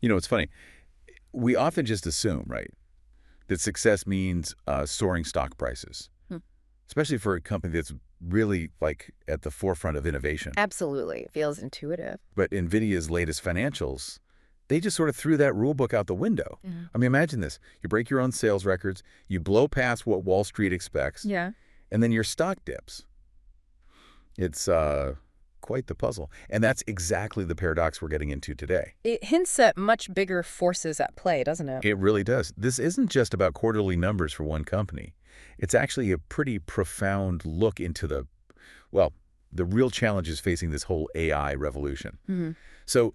It's funny. We often just assume, right, that success means soaring stock prices, Hmm. especially for a company that's really like at the forefront of innovation. Absolutely. It feels intuitive. But NVIDIA's latest financials, they just sort of threw that rule book out the window. Yeah. I mean, imagine this. You break your own sales records, you blow past what Wall Street expects, Yeah. and then your stock dips. It's quite the puzzle. And that's exactly the paradox we're getting into today. It hints at much bigger forces at play, doesn't it? It really does. This isn't just about quarterly numbers for one company. It's actually a pretty profound look into the real challenges facing this whole AI revolution. Hmm. So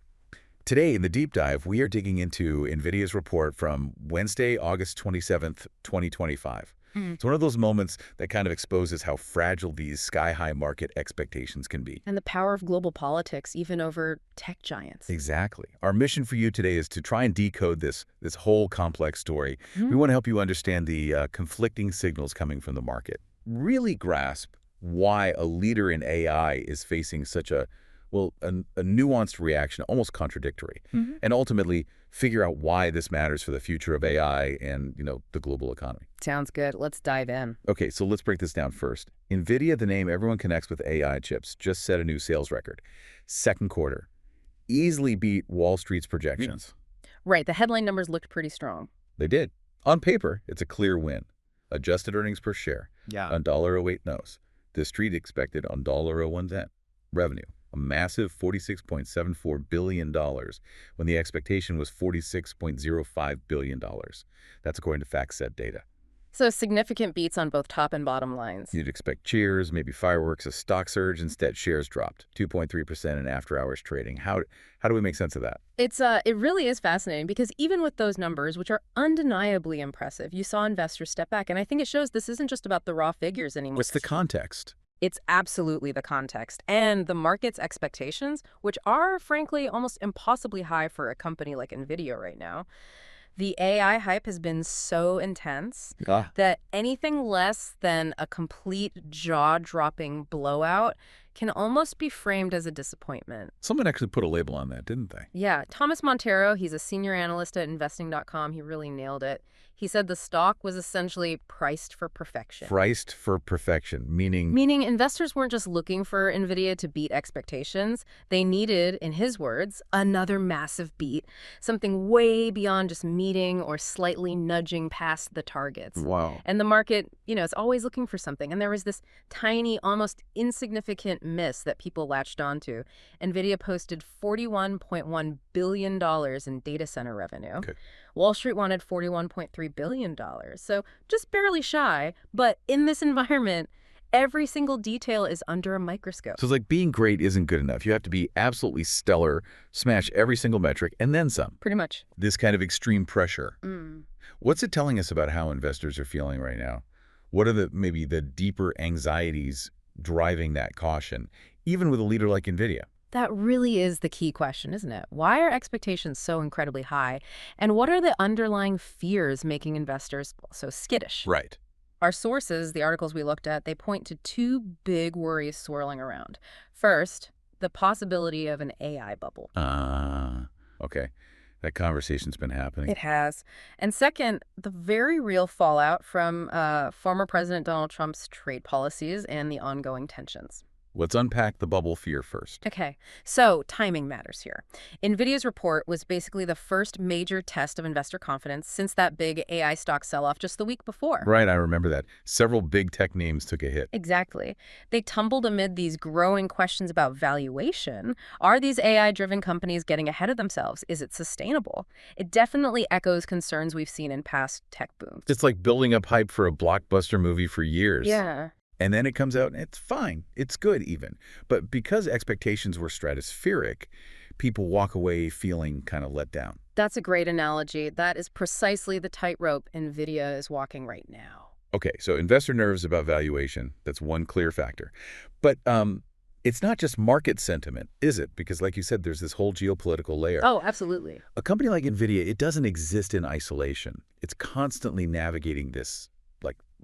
today in the deep dive, we are digging into NVIDIA's report from Wednesday, August 27th, 2025. It's one of those moments that kind of exposes how fragile these sky-high market expectations can be. And the power of global politics, even over tech giants. Exactly. Our mission for you today is to try and decode this whole complex story. Mhm. We want to help you understand the conflicting signals coming from the market. Really grasp why a leader in AI is facing such a nuanced reaction, almost contradictory, Mhm. and ultimately figure out why this matters for the future of AI and, the global economy. Sounds good. Let's dive in. Okay, so let's break this down first. NVIDIA, the name everyone connects with AI chips, just set a new sales record. Second quarter, easily beat Wall Street's projections. Right. The headline numbers looked pretty strong. They did. On paper, it's a clear win. Adjusted earnings per share, Yeah. $1.08 nose. The street expected $1.01 revenue. A massive $46.74 billion when the expectation was $46.05 billion. That's according to FactSet data. So significant beats on both top and bottom lines. You'd expect cheers, maybe fireworks, a stock surge. Instead, shares dropped 2.3% in after-hours trading. How do we make sense of that? It really is fascinating because even with those numbers, which are undeniably impressive, you saw investors step back. And I think it shows this isn't just about the raw figures anymore. What's the context? It's absolutely the context and the market's expectations, which are, frankly, almost impossibly high for a company like Nvidia right now. The AI hype has been so intense that anything less than a complete jaw-dropping blowout can almost be framed as a disappointment. Someone actually put a label on that, didn't they? Yeah, Thomas Montero, he's a senior analyst at investing.com. He really nailed it. He said the stock was essentially priced for perfection. Priced for perfection, meaning Meaning investors weren't just looking for Nvidia to beat expectations. They needed, in his words, another massive beat, something way beyond just meeting or slightly nudging past the targets. wow. And the market, is always looking for something. And there was this tiny, almost insignificant miss that people latched onto. Nvidia posted $41.1 billion in data center revenue. Okay. Wall Street wanted $41.3 billion. So just barely shy. But in this environment, every single detail is under a microscope. So it's like being great isn't good enough. You have to be absolutely stellar, smash every single metric, and then some. Pretty much. This kind of extreme pressure. Mm. What's it telling us about how investors are feeling right now? What are maybe the deeper anxieties driving that caution, even with a leader like NVIDIA? That really is the key question, isn't it? Why are expectations so incredibly high? And what are the underlying fears making investors so skittish? Right. Our sources, the articles we looked at, they point to two big worries swirling around. First, the possibility of an AI bubble. Okay. That conversation's been happening. It has. And second, the very real fallout from former President Donald Trump's trade policies and the ongoing tensions. Let's unpack the bubble fear first. Okay, so timing matters here. NVIDIA's report was basically the first major test of investor confidence since that big AI stock sell-off just the week before. Right, I remember that. Several big tech names took a hit. Exactly. They tumbled amid these growing questions about valuation. Are these AI-driven companies getting ahead of themselves? Is it sustainable? It definitely echoes concerns we've seen in past tech booms. It's like building up hype for a blockbuster movie for years. Yeah. And then it comes out and it's fine. It's good even. But because expectations were stratospheric, people walk away feeling kind of let down. That's a great analogy. That is precisely the tightrope NVIDIA is walking right now. Okay, so investor nerves about valuation, that's one clear factor. But it's not just market sentiment, is it? Because like you said, there's this whole geopolitical layer. Oh, absolutely. A company like Nvidia, it doesn't exist in isolation. It's constantly navigating this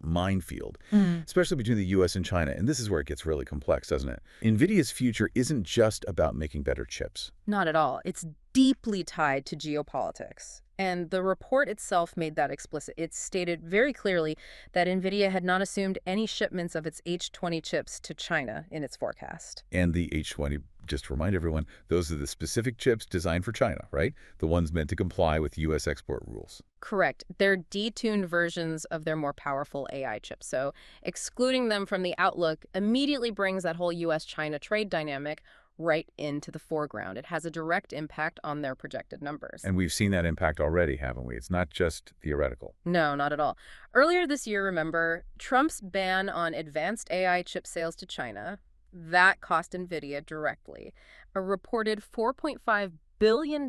minefield, especially between the U.S. and China. And this is where it gets really complex, doesn't it? NVIDIA's future isn't just about making better chips. Not at all. It's deeply tied to geopolitics. And the report itself made that explicit. It stated very clearly that Nvidia had not assumed any shipments of its H20 chips to China in its forecast. And the H20, just to remind everyone, those are the specific chips designed for China, right? The ones meant to comply with U.S. export rules. Correct. They're detuned versions of their more powerful AI chips. So excluding them from the outlook immediately brings that whole U.S.-China trade dynamic right into the foreground. It has a direct impact on their projected numbers. And we've seen that impact already, haven't we? It's not just theoretical. No, not at all. Earlier this year, remember, Trump's ban on advanced AI chip sales to China, that cost Nvidia directly a reported $4.5 billion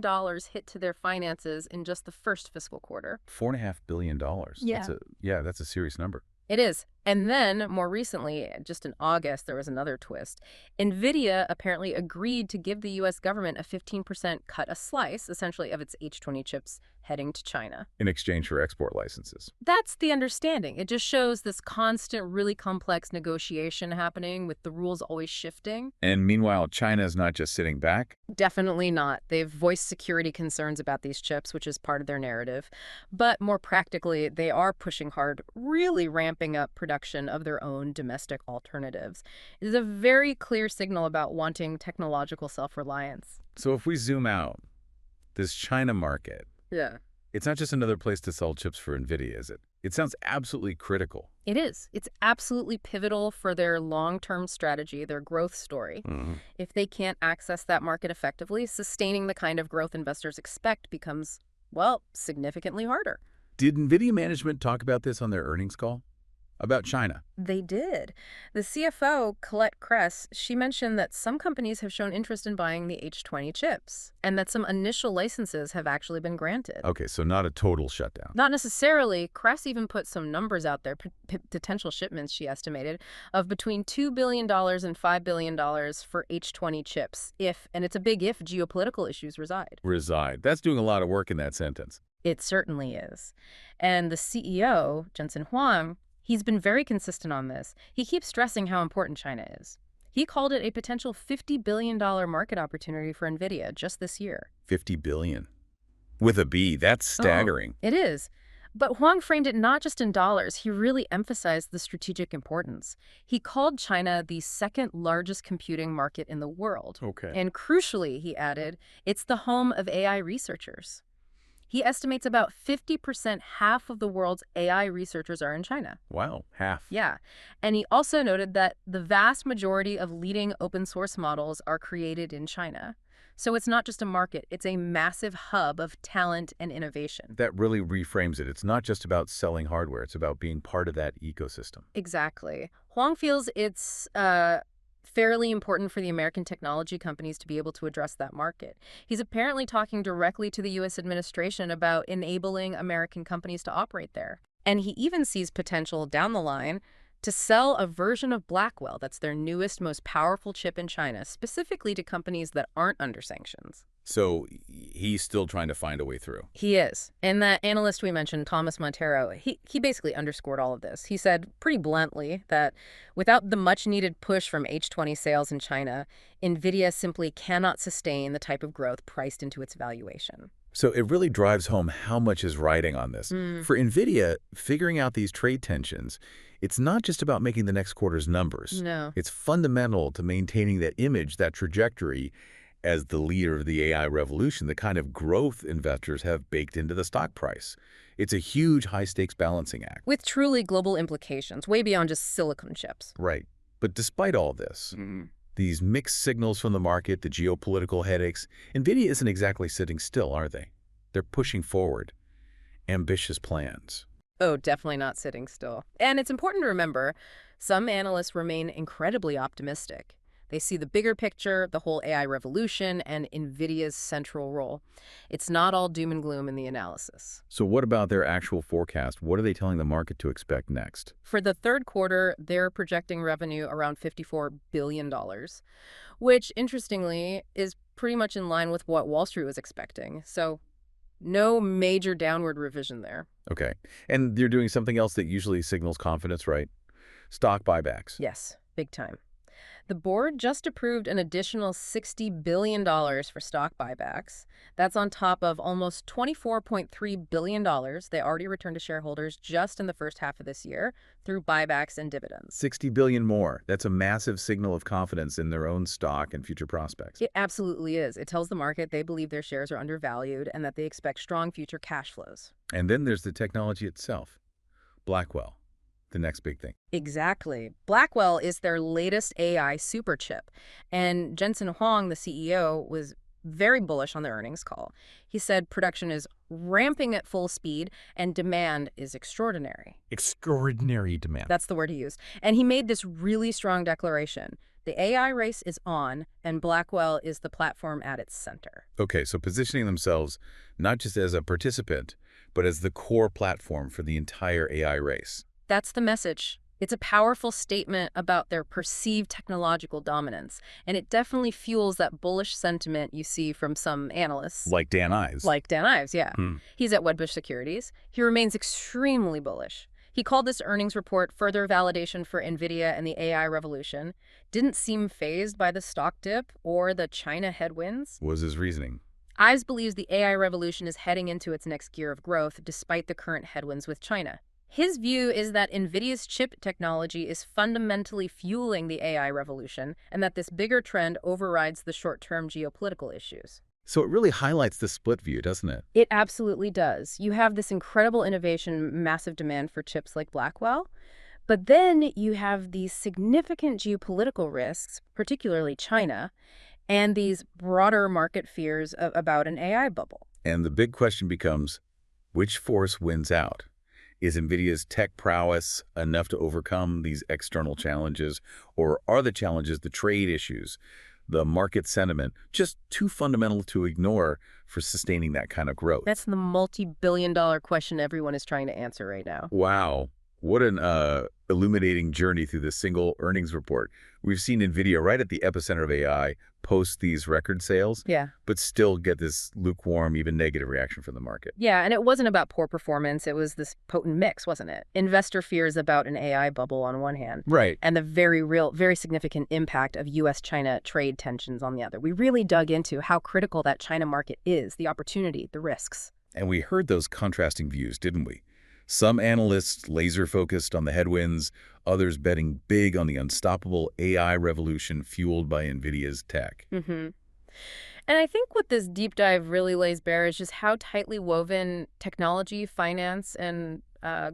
hit to their finances in just the first fiscal quarter. $4.5 billion. Yeah. That's a serious number. It is. And then, more recently, just in August, there was another twist. Nvidia apparently agreed to give the U.S. government a 15% cut a slice, essentially, of its H20 chips heading to China. In exchange for export licenses. That's the understanding. It just shows this constant, really complex negotiation happening with the rules always shifting. And meanwhile, China is not just sitting back. Definitely not. They've voiced security concerns about these chips, which is part of their narrative. But more practically, they are pushing hard, really ramping up production of their own domestic alternatives. It is a very clear signal about wanting technological self-reliance. So if we zoom out, this China market, Yeah. it's not just another place to sell chips for Nvidia, is it? It sounds absolutely critical. It is. It's absolutely pivotal for their long-term strategy, their growth story. If they can't access that market effectively, sustaining the kind of growth investors expect becomes, well, significantly harder. Did Nvidia management talk about this on their earnings call? About China? They did. The CFO, Colette Kress, she mentioned that some companies have shown interest in buying the H20 chips, and that some initial licenses have actually been granted. Okay, so not a total shutdown. Not necessarily. Kress even put some numbers out there, potential shipments, she estimated, of between $2 billion and $5 billion for H20 chips, if, and it's a big if, geopolitical issues reside. Reside. That's doing a lot of work in that sentence. It certainly is. And the CEO, Jensen Huang, he's been very consistent on this. He keeps stressing how important China is. He called it a potential $50 billion market opportunity for Nvidia just this year. $50 billion. With a B, that's staggering. It is. But Huang framed it not just in dollars. He really emphasized the strategic importance. He called China the second largest computing market in the world. Okay. And crucially, he added, it's the home of AI researchers. He estimates about 50%, half of the world's AI researchers are in China. Wow, half. Yeah. And he also noted that the vast majority of leading open source models are created in China. So it's not just a market, it's a massive hub of talent and innovation. That really reframes it. It's not just about selling hardware, it's about being part of that ecosystem. Exactly. Huang feels it's fairly important for the American technology companies to be able to address that market. He's apparently talking directly to the U.S. administration about enabling American companies to operate there. And he even sees potential down the line to sell a version of Blackwell, that's their newest, most powerful chip in China, specifically to companies that aren't under sanctions. So he's still trying to find a way through. He is. And that analyst we mentioned, Thomas Montero, he basically underscored all of this. He said pretty bluntly that without the much-needed push from H20 sales in China, Nvidia simply cannot sustain the type of growth priced into its valuation. So it really drives home how much is riding on this. For Nvidia, figuring out these trade tensions, it's not just about making the next quarter's numbers. No. It's fundamental to maintaining that image, that trajectory, as the leader of the AI revolution, the kind of growth investors have baked into the stock price. It's a huge high-stakes balancing act. With truly global implications, way beyond just silicon chips. Right. But despite all this, these mixed signals from the market, the geopolitical headaches, Nvidia isn't exactly sitting still, are they? They're pushing forward. Ambitious plans. Oh, definitely not sitting still. And it's important to remember, some analysts remain incredibly optimistic. They see the bigger picture, the whole AI revolution, and Nvidia's central role. It's not all doom and gloom in the analysis. So what about their actual forecast? What are they telling the market to expect next? For the third quarter, they're projecting revenue around $54 billion, which, interestingly, is pretty much in line with what Wall Street was expecting. So no major downward revision there. Okay. And you're doing something else that usually signals confidence, right? Stock buybacks. Yes, big time. The board just approved an additional $60 billion for stock buybacks. That's on top of almost $24.3 billion they already returned to shareholders just in the first half of this year through buybacks and dividends. 60 billion more. That's a massive signal of confidence in their own stock and future prospects. It absolutely is. It tells the market they believe their shares are undervalued and that they expect strong future cash flows. And then there's the technology itself. Blackwell, the next big thing. Exactly. Blackwell is their latest AI super chip. And Jensen Huang, the CEO, was very bullish on the earnings call. He said production is ramping at full speed and demand is extraordinary. Extraordinary demand. That's the word he used. And he made this really strong declaration. The AI race is on, and Blackwell is the platform at its center. Okay, so positioning themselves not just as a participant, but as the core platform for the entire AI race. That's the message. It's a powerful statement about their perceived technological dominance, and it definitely fuels that bullish sentiment you see from some analysts. Like Dan Ives. Like Dan Ives, yeah. Hmm. He's at Wedbush Securities. He remains extremely bullish. He called this earnings report further validation for Nvidia and the AI revolution, didn't seem fazed by the stock dip or the China headwinds. Was his reasoning? Ives believes the AI revolution is heading into its next gear of growth despite the current headwinds with China. His view is that Nvidia's chip technology is fundamentally fueling the AI revolution and that this bigger trend overrides the short-term geopolitical issues. So it really highlights the split view, doesn't it? It absolutely does. You have this incredible innovation, massive demand for chips like Blackwell, but then you have these significant geopolitical risks, particularly China, and these broader market fears about an AI bubble. And the big question becomes, which force wins out? Is NVIDIA's tech prowess enough to overcome these external challenges, or are the challenges, the trade issues, the market sentiment, just too fundamental to ignore for sustaining that kind of growth? That's the multi-billion-dollar question everyone is trying to answer right now. Wow. What an illuminating journey through this single earnings report. We've seen NVIDIA right at the epicenter of AI post these record sales, Yeah. but still get this lukewarm, even negative reaction from the market. Yeah, and it wasn't about poor performance. It was this potent mix, wasn't it? Investor fears about an AI bubble on one hand, Right. and the very real, very significant impact of U.S.-China trade tensions on the other. We really dug into how critical that China market is, the opportunity, the risks. And we heard those contrasting views, didn't we? Some analysts laser-focused on the headwinds, others betting big on the unstoppable AI revolution fueled by NVIDIA's tech. And I think what this deep dive really lays bare is just how tightly woven technology, finance, and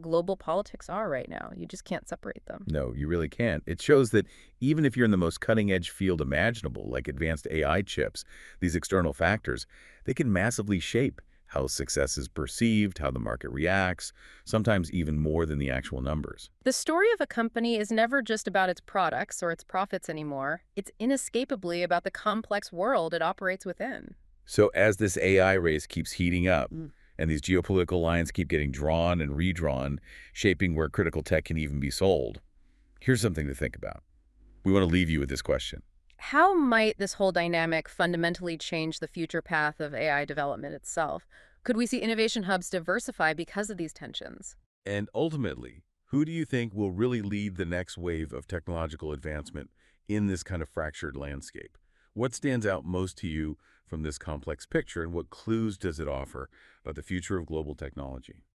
global politics are right now. You just can't separate them. No, you really can't. It shows that even if you're in the most cutting-edge field imaginable, like advanced AI chips, these external factors, they can massively shape how success is perceived, how the market reacts, sometimes even more than the actual numbers. The story of a company is never just about its products or its profits anymore. It's inescapably about the complex world it operates within. So as this AI race keeps heating up, and these geopolitical lines keep getting drawn and redrawn, shaping where critical tech can even be sold, here's something to think about. We want to leave you with this question. How might this whole dynamic fundamentally change the future path of AI development itself? Could we see innovation hubs diversify because of these tensions? And ultimately, who do you think will really lead the next wave of technological advancement in this kind of fractured landscape? What stands out most to you from this complex picture, and what clues does it offer about the future of global technology?